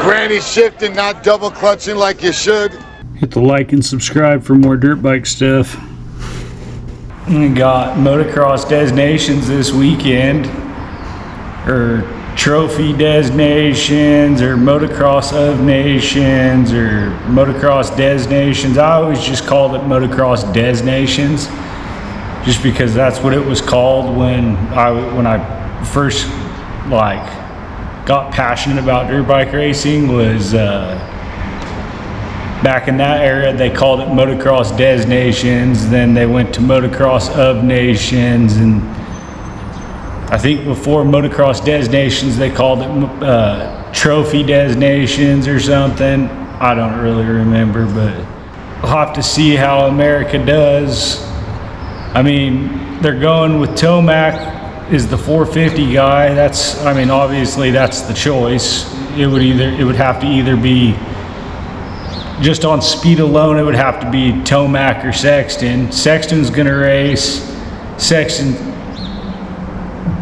Granny shifting, not double clutching like you should. Hit the like and subscribe for more dirt bike stuff. We got motocross designations this weekend, or trophy designations, or motocross of nations, or motocross designations. I always just called it motocross designations, just because that's what it was called when I first got passionate about dirt bike racing. Was back in that era they called it motocross designations, then they went to motocross of nations, and I think before motocross designations they called it trophy designations or something. I don't really remember, but we'll have to see how America does. I mean, they're going with Tomac is the 450 guy. Obviously that's the choice. It would have to either be, just on speed alone, it would have to be Tomac or Sexton. Sexton's gonna race. Sexton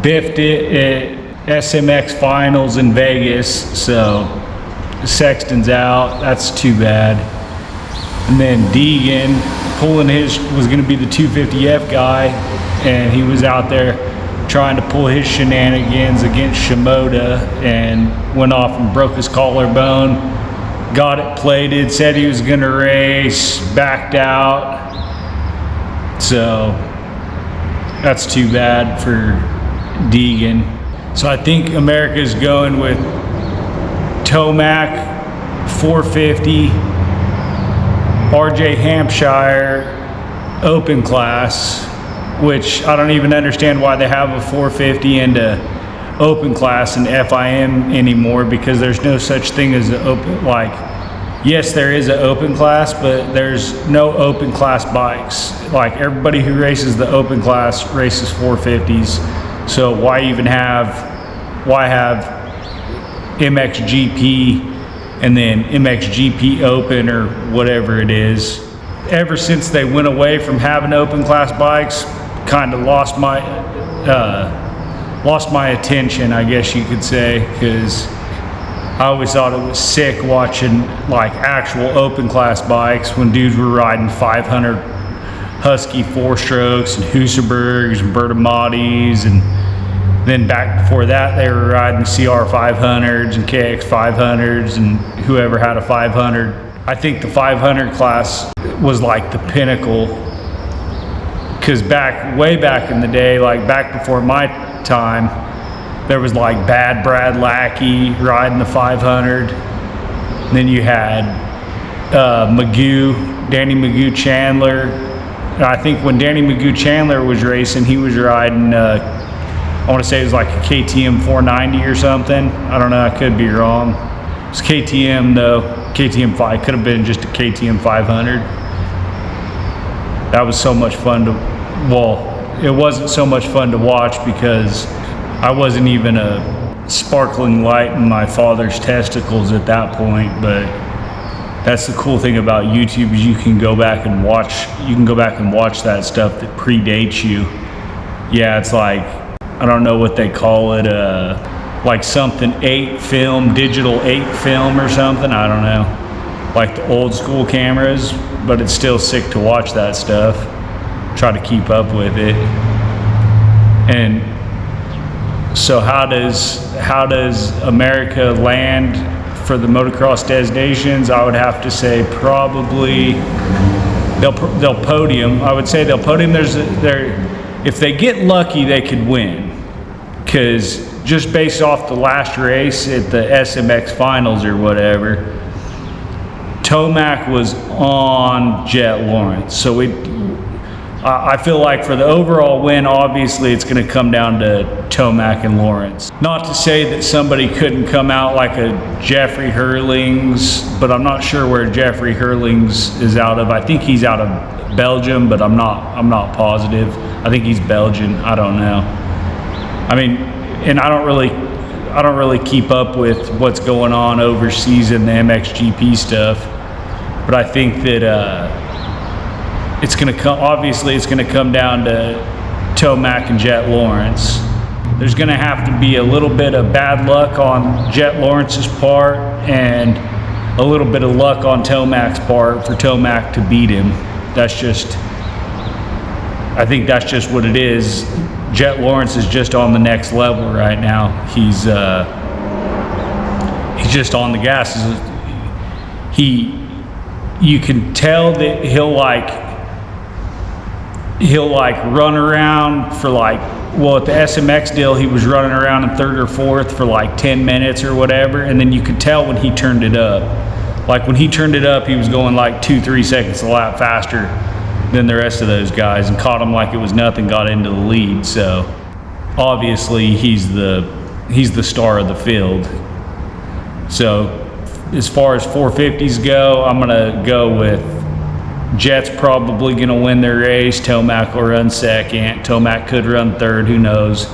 biffed it at SMX finals in Vegas, so Sexton's out. That's too bad. And then Deegan was gonna be the 250F guy, and he was out there trying to pull his shenanigans against Shimoda and went off and broke his collarbone. Got it plated, said he was gonna race, backed out. So that's too bad for Deegan. So I think America's going with Tomac, 450, RJ Hampshire, open class, which I don't even understand why they have a 450 and a open class and FIM anymore, because there's no such thing as an open, yes, there is an open class, but there's no open class bikes. Everybody who races the open class races 450s. So why have MXGP and then MXGP open or whatever it is? Ever since they went away from having open class bikes, kind of lost my attention, I guess you could say, because I always thought it was sick watching actual open class bikes when dudes were riding 500 Husky 4-strokes and Husabergs and Bertamattis, and then back before that they were riding CR 500s and KX 500s and whoever had a 500. I think the 500 class was the pinnacle, because way back in the day, back before my time, there was Bad Brad Lackey riding the 500. And then you had Danny Magoo Chandler. And I think when Danny Magoo Chandler was racing, he was riding, I want to say it was a KTM 490 or something. I don't know, I could be wrong. It was KTM though, KTM 5, could have been just a KTM 500. That was so much fun it wasn't so much fun to watch because I wasn't even a sparkling light in my father's testicles at that point. But that's the cool thing about YouTube, is you can go back and watch that stuff that predates you. Yeah, it's I don't know what they call it, something 8 film, digital 8 film or something, I don't know. The old school cameras, but it's still sick to watch that stuff. Try to keep up with it. And so how does America land for the motocross designations? I would have to say probably they'll podium. I would say they'll podium. If they get lucky, they could win, because just based off the last race at the SMX finals or whatever, Tomac was on Jet Lawrence. So I feel for the overall win, obviously it's going to come down to Tomac and Lawrence. Not to say that somebody couldn't come out like a Jeffrey Hurlings, but I'm not sure where Jeffrey Hurlings is out of. I think he's out of Belgium, but I'm not positive. I think he's Belgian. I don't know. And I don't really keep up with what's going on overseas in the MXGP stuff, but I think that it's going to come down to Tomac and Jet Lawrence. there's going to have to be a little bit of bad luck on Jet Lawrence's part and a little bit of luck on Tomac's part for Tomac to beat him. I think that's just what it is. Jet Lawrence is just on the next level right now. He's just on the gas. You can tell that he'll like run around for like, well, at the SMX deal, he was running around in third or fourth for like 10 minutes or whatever. And then you could tell when he turned it up. Like when he turned it up, he was going like 2-3 seconds a lap faster than the rest of those guys, and caught him like it was nothing, got into the lead. So obviously he's the star of the field. So as far as 450s go, I'm gonna go with Jet's probably gonna win their race. Tomac will run second. Tomac could run third, who knows?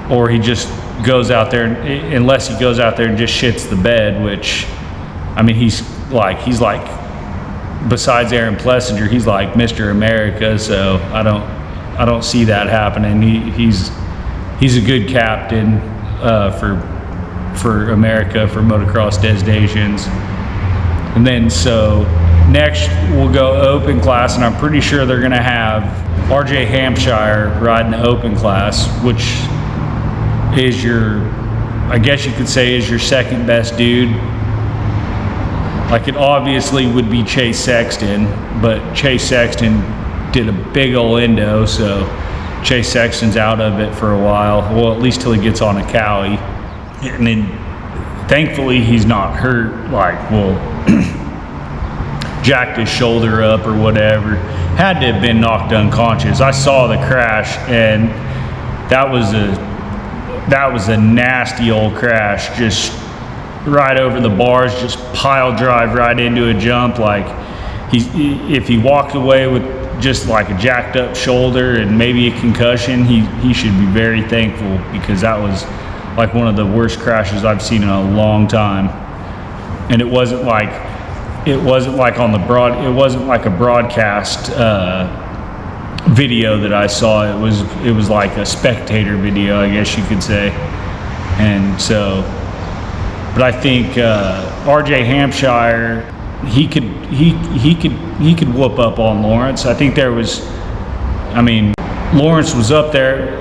Or he just goes out there, unless he goes out there and just shits the bed, which, I mean, he's like, besides Aaron Plessinger, he's like Mr. America, so I don't see that happening. He's a good captain for America, for motocross designations. And then so next we'll go open class, and I'm pretty sure they're gonna have RJ Hampshire riding the open class, which is I guess you could say is your second best dude. Like, it obviously would be Chase Sexton, but Chase Sexton did a big ol' endo, so Chase Sexton's out of it for a while. Well, at least till he gets on a Cowie. And then, thankfully, he's not hurt. Like, well, jacked his shoulder up or whatever. Had to have been knocked unconscious. I saw the crash, and that was a nasty old crash. Just right over the bars, just pile drive right into a jump. Like, if he walked away with just like a jacked up shoulder and maybe a concussion, he should be very thankful, because that was like one of the worst crashes I've seen in a long time. And it wasn't like on the it wasn't like a broadcast video that I saw. It was like a spectator video, I guess you could say. And so, but I think RJ Hampshire, he could whoop up on Lawrence. I think Lawrence was up there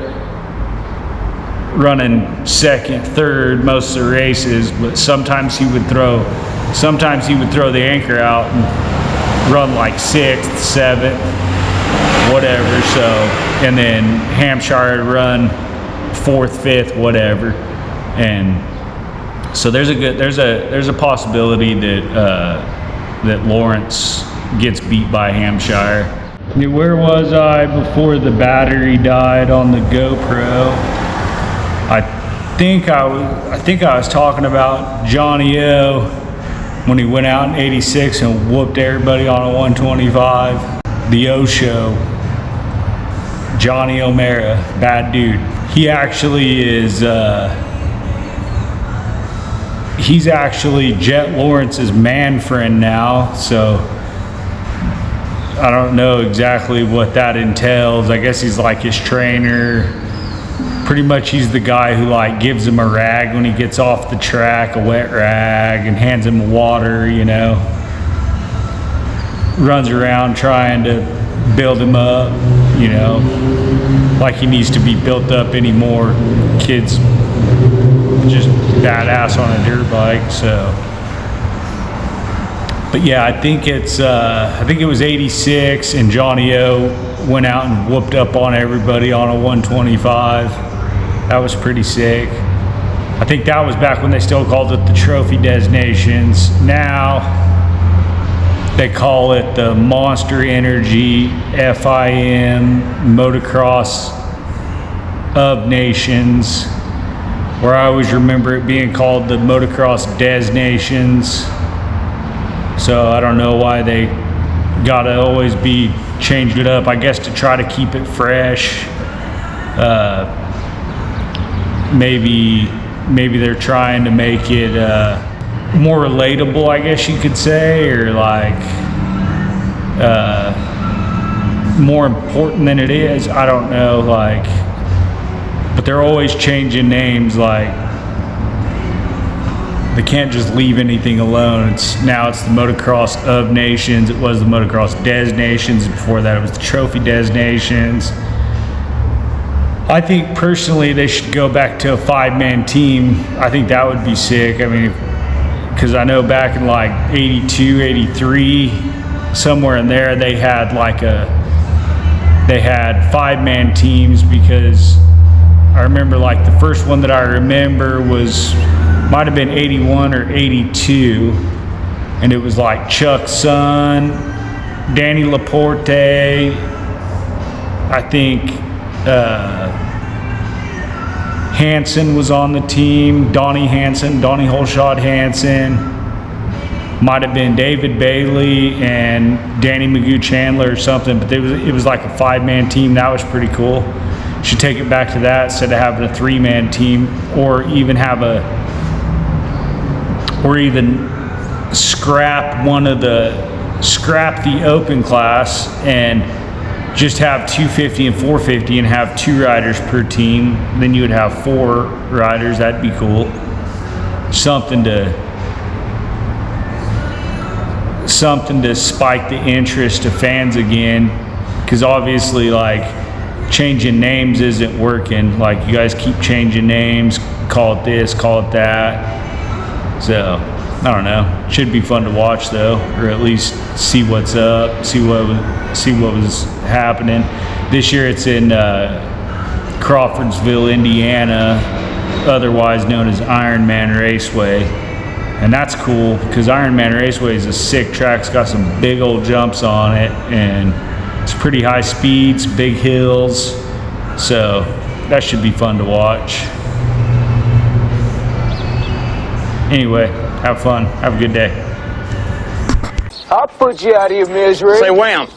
running second, third most of the races, but sometimes he would throw the anchor out and run like sixth, seventh, whatever. So, and then Hampshire would run fourth, fifth, whatever. And so there's a possibility that Lawrence gets beat by Hampshire. Where was I before the battery died on the GoPro? I think I was talking about Johnny O when he went out in '86 and whooped everybody on a 125. The O Show. Johnny O'Mara, bad dude. He actually is. He's actually Jet Lawrence's man friend now, so I don't know exactly what that entails. I guess he's like his trainer. Pretty much he's the guy who like gives him a rag when he gets off the track, a wet rag, and hands him water, you know. Runs around trying to build him up, you know, like he needs to be built up anymore. Kid's just badass on a dirt bike. So, but yeah, I think it was '86, and Johnny O went out and whooped up on everybody on a 125. That was pretty sick. I think that was back when they still called it the Trophy Designations. Now they call it the Monster Energy FIM Motocross of Nations, where I always remember it being called the Motocross Designations. So I don't know why they gotta always be changing it up. I guess to try to keep it fresh. Maybe they're trying to make it more relatable, I guess you could say, or like more important than it is. I don't know, like, but they're always changing names. Like, they can't just leave anything alone. Now it's the Motocross of Nations. It was the Motocross Des Nations. Before that, it was the Trophy Des Nations. I think personally they should go back to a 5-man team. I think that would be sick. I mean, because I know back in like 82, 83, somewhere in there, they had 5-man teams, because I remember like the first one that I remember might have been 81 or 82, and it was like Chuck's son, Danny Laporte, I think Hansen was on the team, Donnie Holshot Hansen, might have been David Bailey and Danny Magoo Chandler or something, but it was like a 5-man team. That was pretty cool. Should take it back to that instead of having a 3-man team, or even scrap the open class and just have 250 and 450 and have 2 riders per team. Then you would have 4 riders. That'd be cool. Something to spike the interest of fans again, because obviously, like, changing names isn't working. Like, you guys keep changing names, call it this, call it that. So I don't know. Should be fun to watch though, or at least see what's up, see what was happening. This year it's in Crawfordsville, Indiana, otherwise known as Ironman Raceway. And that's cool, because Ironman Raceway is a sick track. It's got some big old jumps on it, and it's pretty high speeds, big hills. So that should be fun to watch. Anyway, have fun. Have a good day. I'll put you out of your misery. Say wham.